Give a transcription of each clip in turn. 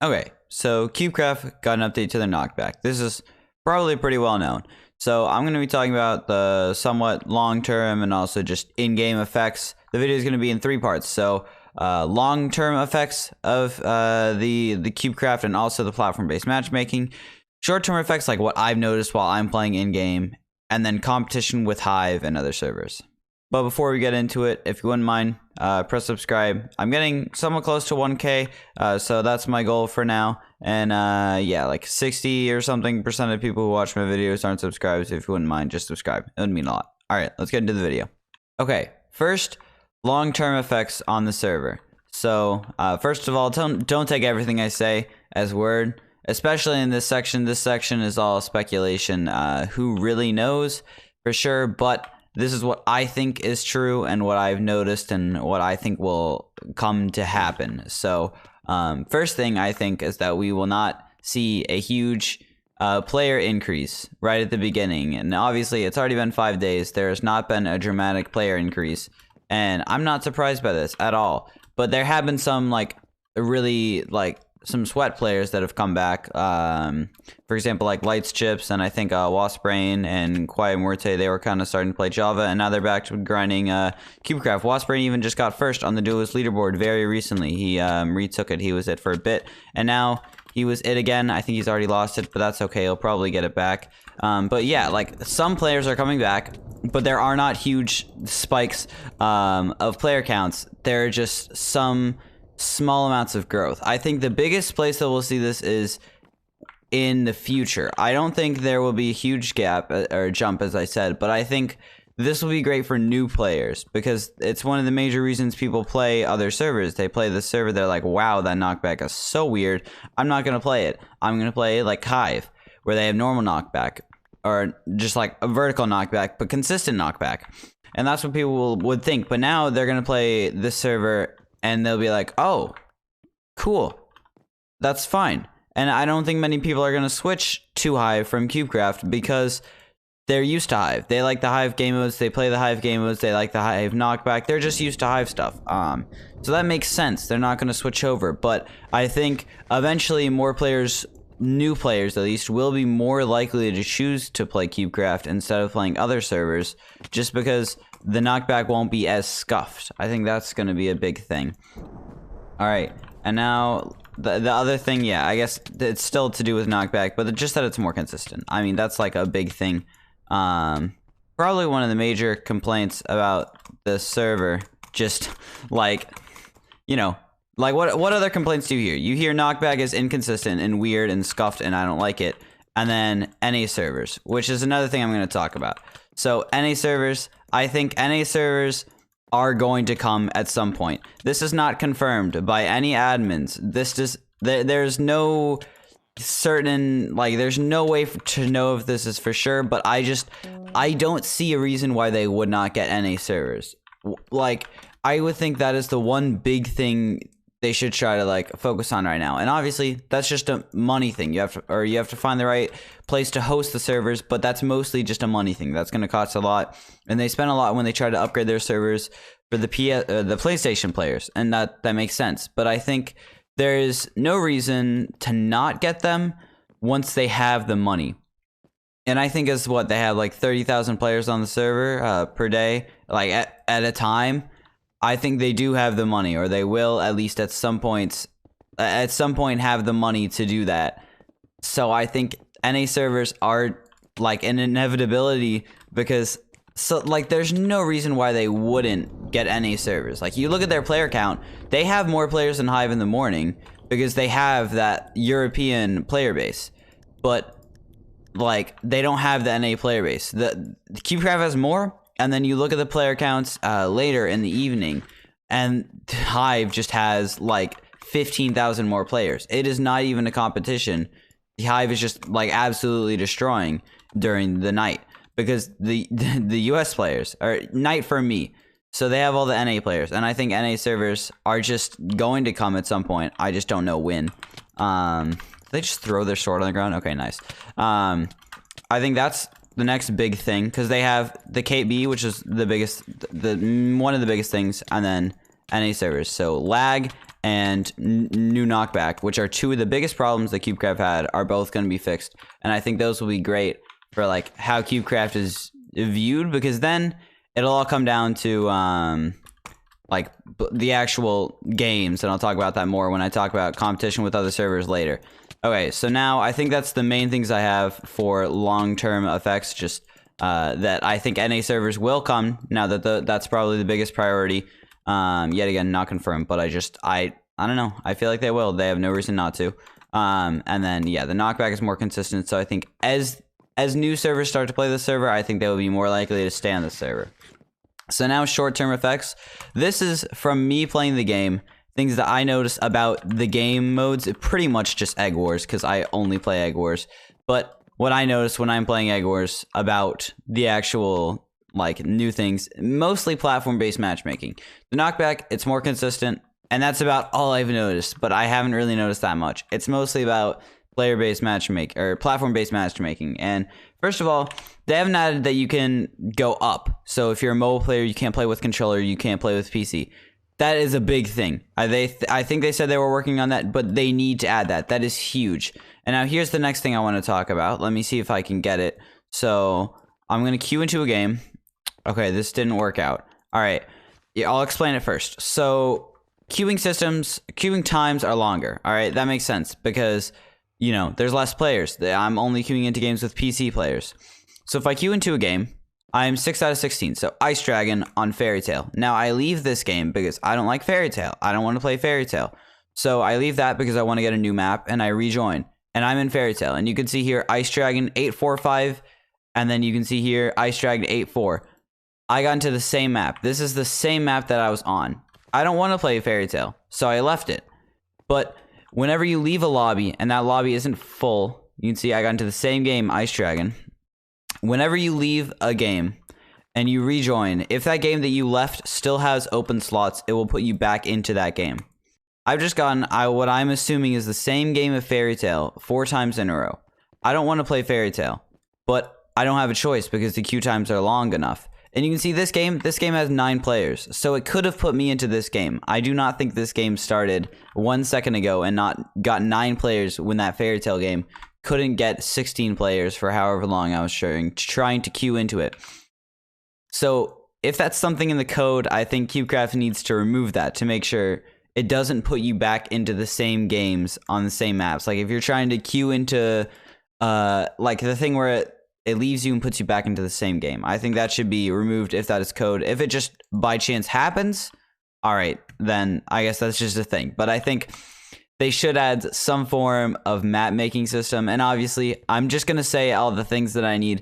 Okay, so CubeCraft got an update to their Knockback. This is probably pretty well known. So I'm going to be talking about the somewhat long-term and also just in-game effects. The video is going to be in 3 parts. So long-term effects of the CubeCraft and also the platform-based matchmaking. Short-term effects like what I've noticed while I'm playing in-game. And then competition with Hive and other servers. But before we get into it, if you wouldn't mind, press subscribe. I'm getting somewhat close to 1K, so that's my goal for now. And yeah, like 60 or something % of people who watch my videos aren't subscribed, so if you wouldn't mind, just subscribe. It would mean a lot. Alright, let's get into the video. Okay, first, long-term effects on the server. So, first of all, don't take everything I say as word, especially in this section. This section is all speculation. Who really knows for sure, but this is what I think is true and what I've noticed and what I think will come to happen. So first thing I think is that we will not see a huge player increase right at the beginning. And obviously it's already been 5 days. There has not been a dramatic player increase. And I'm not surprised by this at all. But there have been some some sweat players that have come back. For example, like Lights Chips and I think Wasp Brain and Quiet Muerte, they were kind of starting to play Java, and now they're back to grinding CubeCraft. Wasp Brain even just got first on the duelist leaderboard very recently. He retook it. He was it for a bit, and now he was it again. I think he's already lost it, but that's okay. He'll probably get it back. But yeah, like some players are coming back, but there are not huge spikes of player counts. There are just some small amounts of growth. I think the biggest place that we'll see this is in the future. I don't think there will be a huge gap or jump, as I said, but I think this will be great for new players because it's one of the major reasons people play other servers. They play the server, they're like, wow, that knockback is so weird. I'm not going to play it. I'm going to play like Hive, where they have normal knockback or just like a vertical knockback, but consistent knockback. And that's what people would think. But now they're going to play this server and they'll be like, oh, cool, that's fine. And I don't think many people are going to switch to Hive from CubeCraft because they're used to Hive. They like the Hive game modes. They play the Hive game modes. They like the Hive knockback. They're just used to Hive stuff. So that makes sense. They're not going to switch over. But I think eventually more players, new players at least, will be more likely to choose to play CubeCraft instead of playing other servers just because the knockback won't be as scuffed. I think that's going to be a big thing. Alright, and now the other thing, yeah, I guess it's still to do with knockback, but just that it's more consistent. I mean, that's like a big thing. Probably one of the major complaints about the server, just like, you know, like what other complaints do you hear? You hear knockback is inconsistent and weird and scuffed and I don't like it. And then NA servers, which is another thing I'm going to talk about. So NA servers, I think NA servers are going to come at some point. This is not confirmed by any admins. There's no certain, like, there's no way to know if this is for sure, but I don't see a reason why they would not get NA servers. Like, I would think that is the one big thing they should try to like focus on right now. And obviously that's just a money thing. You have to find the right place to host the servers, but that's mostly just a money thing. That's going to cost a lot. And they spend a lot when they try to upgrade their servers for the PlayStation players. And that makes sense. But I think there's no reason to not get them once they have the money. And I think it's what they have like 30,000 players on the server per day, like at a time. I think they do have the money, or they will at least at some point have the money to do that. So I think NA servers are like an inevitability because there's no reason why they wouldn't get NA servers. Like you look at their player count, they have more players than Hive in the morning because they have that European player base. But like they don't have the NA player base. The CubeCraft has more. And then you look at the player counts later in the evening, and Hive just has like 15,000 more players. It is not even a competition. The Hive is just like absolutely destroying during the night because the US players are night for me. So they have all the NA players, and I think NA servers are just going to come at some point. I just don't know when. They just throw their sword on the ground. Okay, nice. I think that's the next big thing because they have the KB, which is the biggest, one of the biggest things, and then NA servers. So lag and new Knockback, which are two of the biggest problems that CubeCraft had, are both going to be fixed. And I think those will be great for like how CubeCraft is viewed, because then it'll all come down to like the actual games, and I'll talk about that more when I talk about competition with other servers later. Okay, so now I think that's the main things I have for long-term effects, just that I think NA servers will come, now that that's probably the biggest priority. Yet again, not confirmed, but I don't know. I feel like they will. They have no reason not to. And then, yeah, the Knockback is more consistent, so I think as new servers start to play this server, I think they will be more likely to stay on this server. So now short-term effects. This is from me playing the game. Things that I notice about the game modes, pretty much just Egg Wars, because I only play Egg Wars. But what I notice when I'm playing Egg Wars about the actual, like, new things, mostly platform-based matchmaking. The Knockback, it's more consistent, and that's about all I've noticed, but I haven't really noticed that much. It's mostly about player-based matchmaking, or platform-based matchmaking. And first of all, they haven't added that you can go up. So if you're a mobile player, you can't play with controller, you can't play with PC. That is a big thing. I think they said they were working on that, but they need to add that. That is huge. And now here's the next thing I want to talk about. Let me see if I can get it. So I'm going to queue into a game. Okay, this didn't work out. All right, yeah, I'll explain it first. So queuing times are longer. All right, that makes sense because, you know, there's less players. I'm only queuing into games with PC players. So if I queue into a game, I'm 6 out of 16. So Ice Dragon on Fairy Tail. Now I leave this game because I don't like Fairy Tail. I don't want to play Fairy Tail. So I leave that because I want to get a new map, and I rejoin. And I'm in Fairy Tail. And you can see here Ice Dragon 845, and then you can see here Ice Dragon 84. I got into the same map. This is the same map that I was on. I don't want to play Fairy Tail, so I left it. But whenever you leave a lobby and that lobby isn't full, you can see I got into the same game, Ice Dragon. Whenever you leave a game and you rejoin, if that game that you left still has open slots, it will put you back into that game. I've just gotten what I'm assuming is the same game of Fairy Tail 4 times in a row. I don't want to play Fairy Tail, but I don't have a choice because the queue times are long enough. And you can see this game has 9 players, so it could have put me into this game. I do not think this game started 1 second ago and not got 9 players when that Fairy Tail game couldn't get 16 players for however long I was trying to queue into it. So if that's something in the code, I think CubeCraft needs to remove that to make sure it doesn't put you back into the same games on the same maps. Like if you're trying to queue into like the thing where it leaves you and puts you back into the same game. I think that should be removed if that is code. If it just by chance happens, all right, then I guess that's just a thing. But I think they should add some form of map making system. And obviously, I'm just going to say all the things that I need.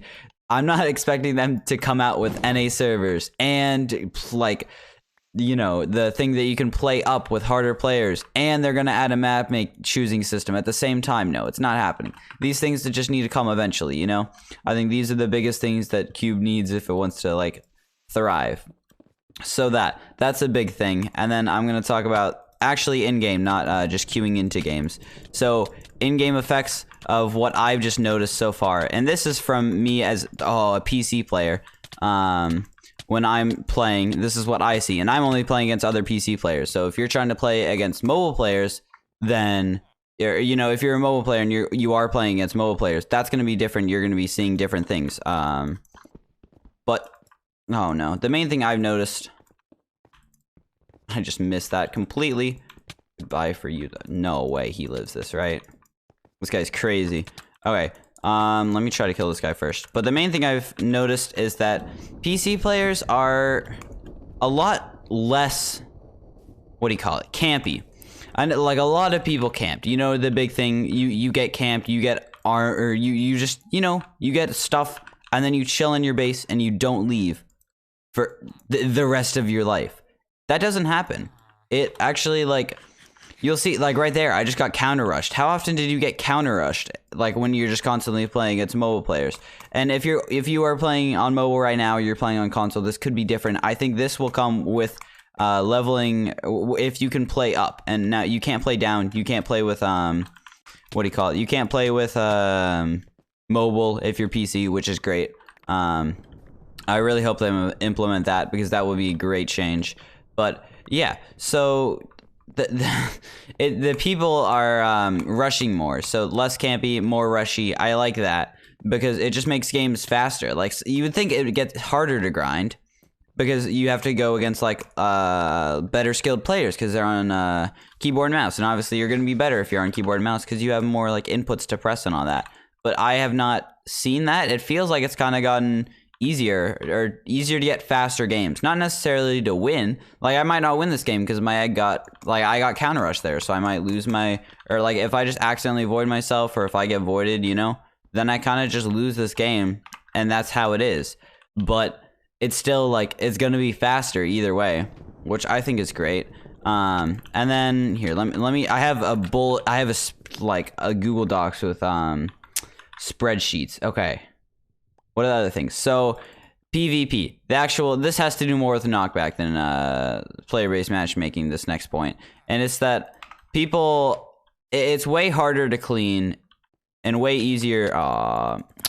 I'm not expecting them to come out with NA servers and like, you know, the thing that you can play up with harder players, and they're going to add a map choosing system at the same time. No, it's not happening. These things that just need to come eventually, you know? I think these are the biggest things that Cube needs if it wants to like thrive. So that's a big thing. And then I'm going to talk about actually in-game, not just queuing into games. So in-game effects of what I've just noticed so far. And this is from me as a PC player. When I'm playing, this is what I see. And I'm only playing against other PC players. So if you're trying to play against mobile players, then, you know, if you're a mobile player and you are playing against mobile players, that's going to be different. You're going to be seeing different things. But, oh no. The main thing I've noticed, I just missed that completely. Goodbye for you. No way he lives this, right? This guy's crazy. Okay. Let me try to kill this guy first. But the main thing I've noticed is that PC players are a lot less, what do you call it, campy. And like a lot of people camped. You know the big thing, you get camped, you get or you just, you know, you get stuff and then you chill in your base and you don't leave for the rest of your life. That doesn't happen. It actually, like, you'll see, like right there, I just got counter rushed. How often did you get counter rushed? Like when you're just constantly playing against mobile players. And if you are playing on mobile right now, or you're playing on console, this could be different. I think this will come with leveling if you can play up. And now you can't play down. You can't play with what do you call it? You can't play with mobile if you're PC, which is great. I really hope they implement that because that will be a great change. But yeah, so the people are rushing more, so less campy, more rushy. I like that because it just makes games faster. Like you would think it would get harder to grind because you have to go against like better skilled players because they're on keyboard and mouse, and obviously you're gonna be better if you're on keyboard and mouse because you have more like inputs to press and all that. But I have not seen that. It feels like it's kind of gotten easier to get faster games, not necessarily to win. Like I might not win this game because my egg got like I got counter rushed there, so I might lose my, or like if I just accidentally void myself or if I get voided, you know, then I kind of just lose this game, and that's how it is. But it's still like it's gonna be faster either way, which I think is great. And then here, let me I have a Google Docs with spreadsheets. Okay. What are the other things? So, PvP. This has to do more with knockback than player-based matchmaking, this next point. And it's that it's way harder to clean and way easier,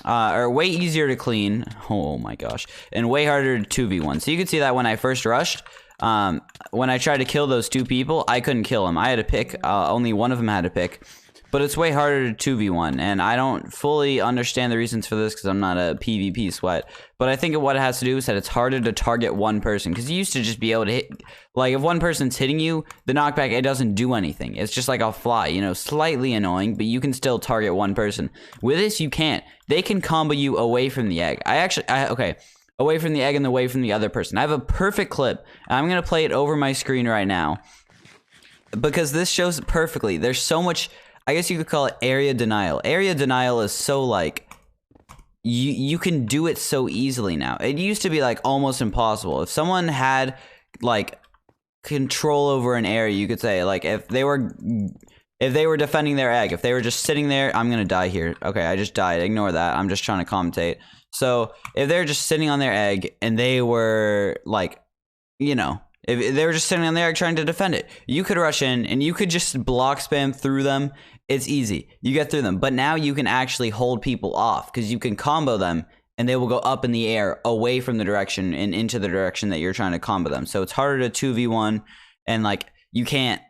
way easier to clean, oh my gosh, and way harder to 2v1. So you can see that when I first rushed, when I tried to kill those two people, I couldn't kill them. I had to pick, only one of them had to pick. But it's way harder to 2v1, and I don't fully understand the reasons for this because I'm not a PvP sweat. But I think what it has to do is that it's harder to target one person, because you used to just be able to hit, like if one person's hitting you, the knockback, it doesn't do anything. It's just like a fly, you know, slightly annoying, but you can still target one person. With this, you can't. They can combo you away from the egg. Okay, away from the egg and away from the other person. I have a perfect clip, and I'm going to play it over my screen right now, because this shows it perfectly. There's so much, I guess you could call it area denial. Area denial is so like, you can do it so easily now. It used to be like almost impossible. If someone had like control over an area, you could say like if they were defending their egg, if they were just sitting there, I'm gonna die here. Okay, I just died. Ignore that. I'm just trying to commentate. So if they're just sitting on their egg and they were like, you know, if they were just sitting on their egg trying to defend it, you could rush in and you could just block spam through them. It's easy. You get through them. But now you can actually hold people off because you can combo them and they will go up in the air away from the direction and into the direction that you're trying to combo them. So it's harder to 2v1, and like you can't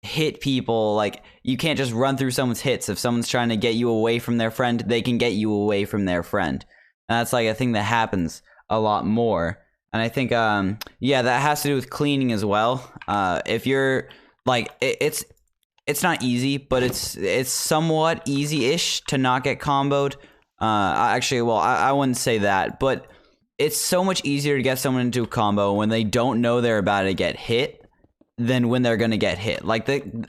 hit people. Like you can't just run through someone's hits. If someone's trying to get you away from their friend, they can get you away from their friend. And that's like a thing that happens a lot more. And I think, yeah, that has to do with cleaning as well. If you're like, it's not easy, but it's somewhat easy-ish to not get comboed. Actually, well, I wouldn't say that, but it's so much easier to get someone into a combo when they don't know they're about to get hit than when they're gonna get hit. Like the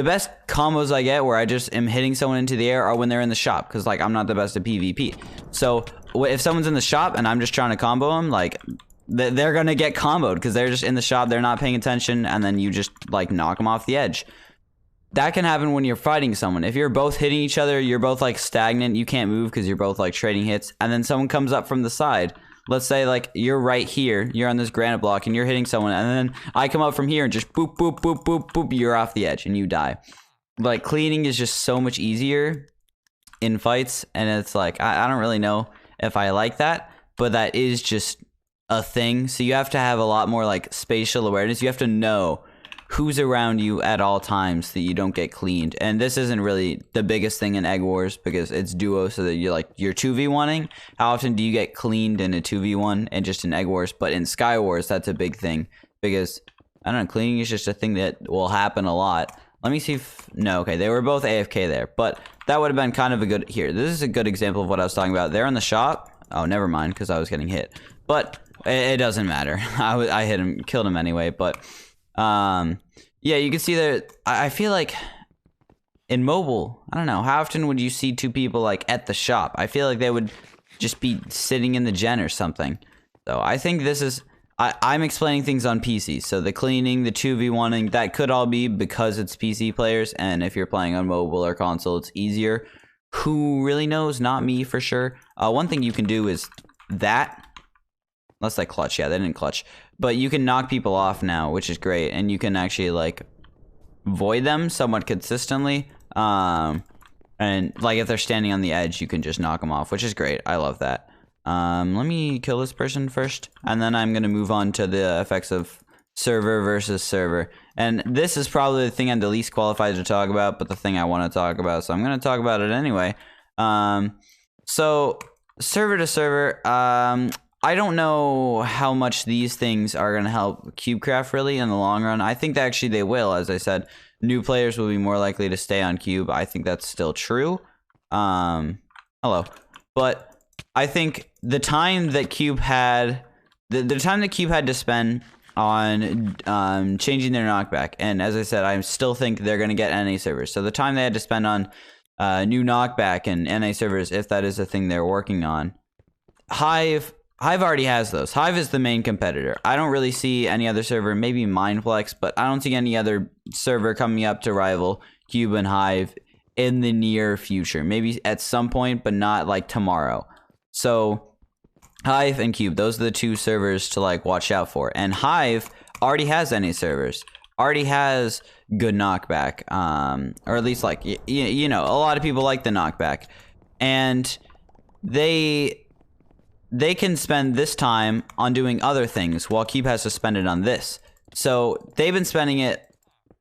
best combos I get where I just am hitting someone into the air are when they're in the shop, because like I'm not the best at PvP. So if someone's in the shop and I'm just trying to combo them, like they're gonna get comboed because they're just in the shop, they're not paying attention, and then you just like knock them off the edge. That can happen when you're fighting someone. If you're both hitting each other, you're both like stagnant, you can't move because you're both like trading hits, and then someone comes up from the side. Let's say like you're right here, you're on this granite block and you're hitting someone, and then I come up from here and just boop, boop, boop, boop, boop, you're off the edge and you die. Like cleaning is just so much easier in fights, and it's like, I don't really know if I like that, but that is just a thing. So you have to have a lot more like spatial awareness. You have to know who's around you at all times so that you don't get cleaned. And this isn't really the biggest thing in Egg Wars because it's duo, so that you're 2v1ing. How often do you get cleaned in a 2v1 and just in Egg Wars? But in Sky Wars, that's a big thing because, I don't know, cleaning is just a thing that will happen a lot. Let me see if, no, okay, they were both AFK there, but that would have been kind of a good, here, this is a good example of what I was talking about. They're in the shop. Oh, never mind, because I was getting hit. But it doesn't matter. I hit him, killed him anyway, but yeah, you can see that. I feel like in mobile, I don't know, how often would you see two people like at the shop? I feel like they would just be sitting in the gen or something. So I think this is, I'm explaining things on PC. So the cleaning, the 2v1ing, that could all be because it's PC players, and if you're playing on mobile or console, it's easier. Who really knows? Not me for sure. One thing you can do is that, unless they clutch. Yeah, they didn't clutch. But you can knock people off now, which is great. And you can actually, like, void them somewhat consistently. And, like, if they're standing on the edge, you can just knock them off, which is great. I love that. Let me kill this person first. And then I'm going to move on to the effects of server versus server. And this is probably the thing I'm the least qualified to talk about, but the thing I want to talk about, so I'm going to talk about it anyway. So server to server, I don't know how much these things are going to help CubeCraft really in the long run. I think that actually they will. As I said, new players will be more likely to stay on Cube. I think that's still true. Hello. But I think the time that Cube had, the time that Cube had to spend on changing their knockback, and as I said, I still think they're going to get NA servers. So the time they had to spend on new knockback and NA servers, if that is a thing they're working on, Hive already has those. Hive is the main competitor. I don't really see any other server, maybe Mindflex, but I don't see any other server coming up to rival Cube and Hive in the near future. Maybe at some point, but not like tomorrow. So Hive and Cube, those are the two servers to like watch out for. And Hive already has NA servers, already has good knockback, or at least like you know, a lot of people like the knockback, and they can spend this time on doing other things while Cube has to spend it on this. So they've been spending it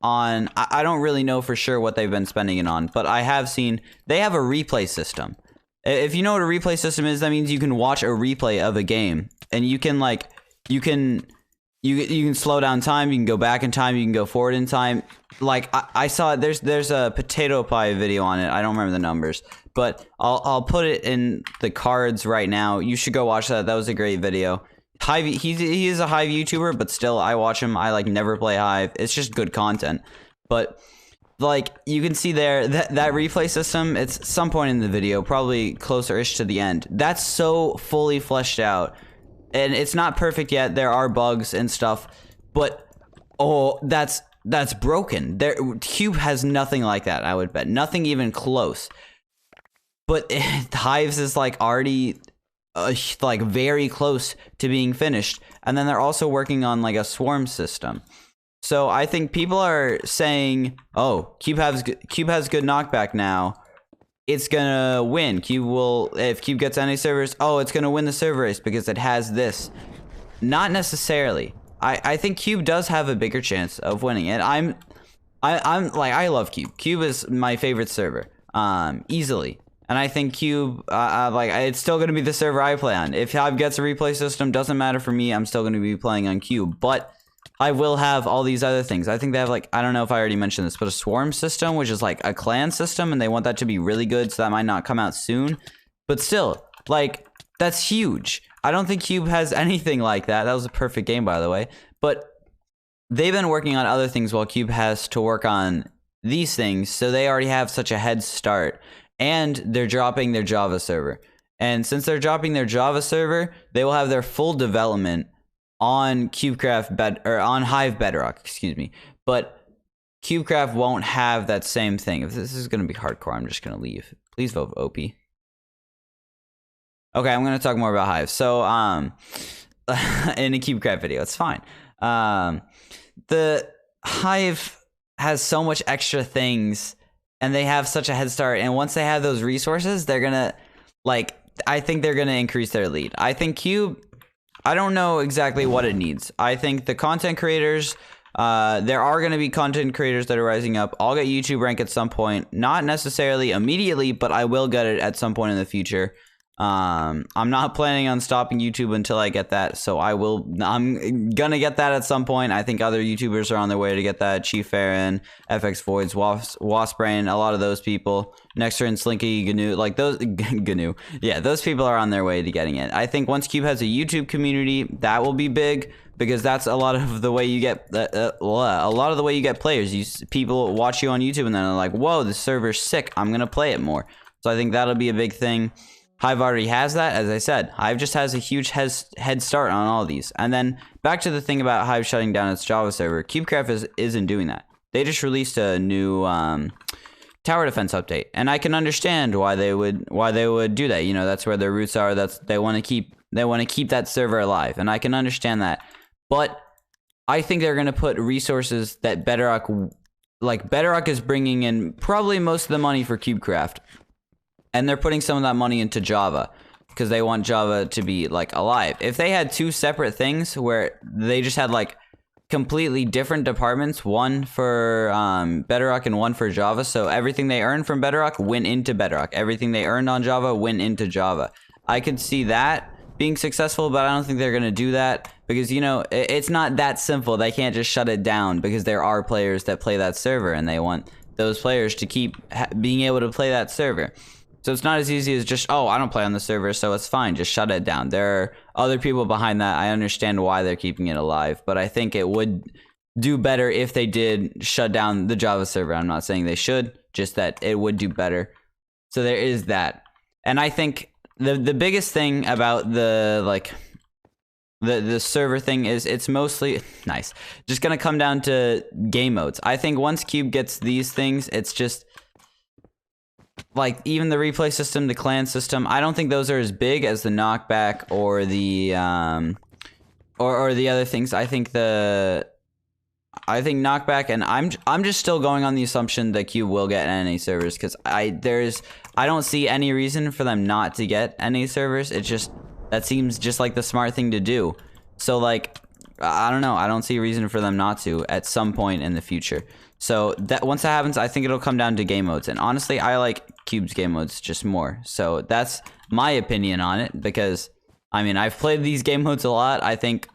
on, I don't really know for sure what they've been spending it on, but I have seen they have a replay system. If you know what a replay system is, that means you can watch a replay of a game, and you can like, you can slow down time, you can go back in time, you can go forward in time. Like I saw there's a potato pie video on it. I don't remember the numbers, but I'll put it in the cards right now. You should go watch that. That was a great video. Hive, he is a Hive YouTuber, but still I watch him. I like never play Hive. It's just good content. But like you can see there that replay system, it's some point in the video, probably closer-ish to the end. That's so fully fleshed out. And it's not perfect yet. There are bugs and stuff, but oh, that's broken. Cube has nothing like that, I would bet. Nothing even close. But Hive's is like already like very close to being finished, and then they're also working on like a swarm system. So I think people are saying, "Oh, Cube has good knockback now. It's gonna win. Cube will, if Cube gets any servers, oh, it's gonna win the server race because it has this." Not necessarily. I think Cube does have a bigger chance of winning it. I'm like, I love Cube. Cube is my favorite server, easily. And I think Cube, like, it's still gonna be the server I play on. If Hive gets a replay system, doesn't matter for me. I'm still gonna be playing on Cube, but I will have all these other things. I think they have, like, I don't know if I already mentioned this, but a swarm system, which is like a clan system, and they want that to be really good, so that might not come out soon. But still, like, that's huge. I don't think Cube has anything like that. That was a perfect game, by the way. But they've been working on other things while Cube has to work on these things, so they already have such a head start. And they're dropping their Java server. And since they're dropping their Java server, they will have their full development on CubeCraft or on Hive Bedrock, excuse me. But CubeCraft won't have that same thing. If this is going to be hardcore, I'm just going to leave. Please vote OP. Okay, I'm going to talk more about Hive. So, in a CubeCraft video, it's fine. The Hive has so much extra things, and they have such a head start. And once they have those resources, they're going to, like, I think they're going to increase their lead. I think Cube, I don't know exactly what it needs. I think the content creators, there are going to be content creators that are rising up. I'll get YouTube rank at some point. Not necessarily immediately, but I will get it at some point in the future. I'm not planning on stopping YouTube until I get that, so I'm gonna get that at some point. I think other YouTubers are on their way to get that. Chief Aaron, FX Voids, Waspbrain, a lot of those people. Nexter, Slinky, GNU, like those GNU. Yeah, those people are on their way to getting it. I think once Cube has a YouTube community, that will be big, because that's a lot of the way you get players. People watch you on YouTube and then they're like, "Whoa, this server's sick. I'm gonna play it more." So I think that'll be a big thing. Hive already has that. As I said, Hive just has a huge head start on all of these. And then back to the thing about Hive shutting down its Java server. CubeCraft isn't doing that. They just released a new tower defense update, and I can understand why they would do that. You know, that's where their roots are. They want to keep that server alive, and I can understand that. But I think they're going to put resources that Bedrock is bringing in probably most of the money for CubeCraft. And they're putting some of that money into Java because they want Java to be, like, alive. If they had two separate things where they just had, like, completely different departments, one for Bedrock and one for Java. So everything they earned from Bedrock went into Bedrock. Everything they earned on Java went into Java. I could see that being successful, but I don't think they're going to do that because, you know, it's not that simple. They can't just shut it down because there are players that play that server and they want those players to keep being able to play that server. So it's not as easy as just, oh, I don't play on the server, so it's fine, just shut it down. There are other people behind that. I understand why they're keeping it alive, but I think it would do better if they did shut down the Java server. I'm not saying they should, just that it would do better. So there is that. And I think the biggest thing about the server thing is it's mostly nice. Just gonna come down to game modes. I think once Cube gets these things, it's just like even the replay system, the clan system, I don't think those are as big as the knockback or the or the other things. I think knockback, and I'm just still going on the assumption that Cube will get NA servers because I don't see any reason for them not to get NA servers. It just that seems just like the smart thing to do. So like I don't know, I don't see a reason for them not to at some point in the future. So that once that happens, I think it'll come down to game modes. And honestly, I like Cube's game modes just more. So that's my opinion on it because, I mean, I've played these game modes a lot. I think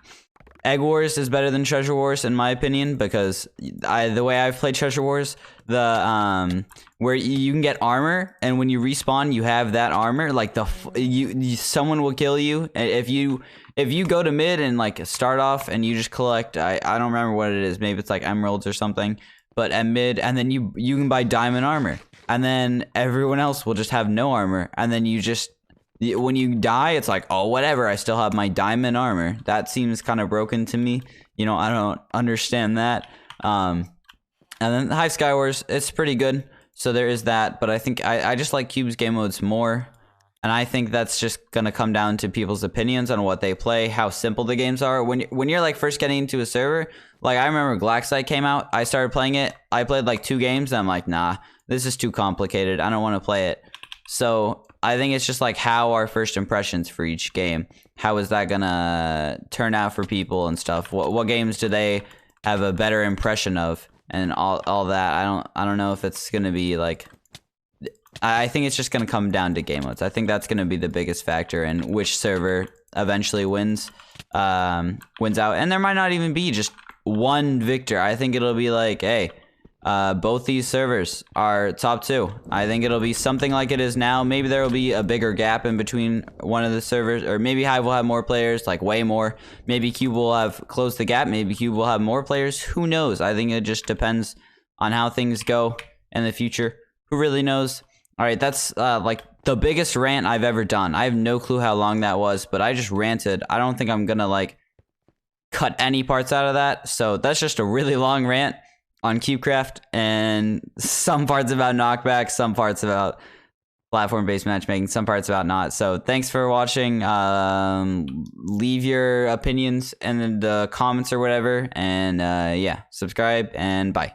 Egg Wars is better than Treasure Wars in my opinion because the way I've played Treasure Wars, where you can get armor and when you respawn, you have that armor. Like someone will kill you if you go to mid and like start off and you just collect. I don't remember what it is. Maybe it's like emeralds or something. But at mid, and then you can buy diamond armor, and then everyone else will just have no armor, and then when you die, it's like, oh, whatever, I still have my diamond armor. That seems kind of broken to me. You know, I don't understand that. And then Hive Skywars, it's pretty good, so there is that. But I think I just like Cube's game modes more, and I think that's just gonna come down to people's opinions on what they play, how simple the games are. When you're like first getting into a server. Like, I remember Glaxite came out, I started playing it, I played like 2 games, and I'm like, nah, this is too complicated, I don't want to play it. So, I think it's just like how our first impressions for each game, how is that gonna turn out for people and stuff, what games do they have a better impression of, and all that. I don't know if it's gonna be like, I think it's just gonna come down to game modes. I think that's gonna be the biggest factor in which server eventually wins out, and there might not even be just one victor. I think it'll be like, hey, both these servers are top 2. I think it'll be something like it is now. Maybe there will be a bigger gap in between one of the servers, or maybe Hive will have more players, like way more. Maybe Cube will have closed the gap. Maybe Cube will have more players. Who knows? I think it just depends on how things go in the future. Who really knows? All right, that's like the biggest rant I've ever done. I have no clue how long that was, but I just ranted. I don't think I'm gonna like cut any parts out of that. So that's just a really long rant on CubeCraft and some parts about Knockback, some parts about Platform Based Matchmaking, some parts about not. So thanks for watching. Leave your opinions in the comments or whatever. And yeah, subscribe and bye.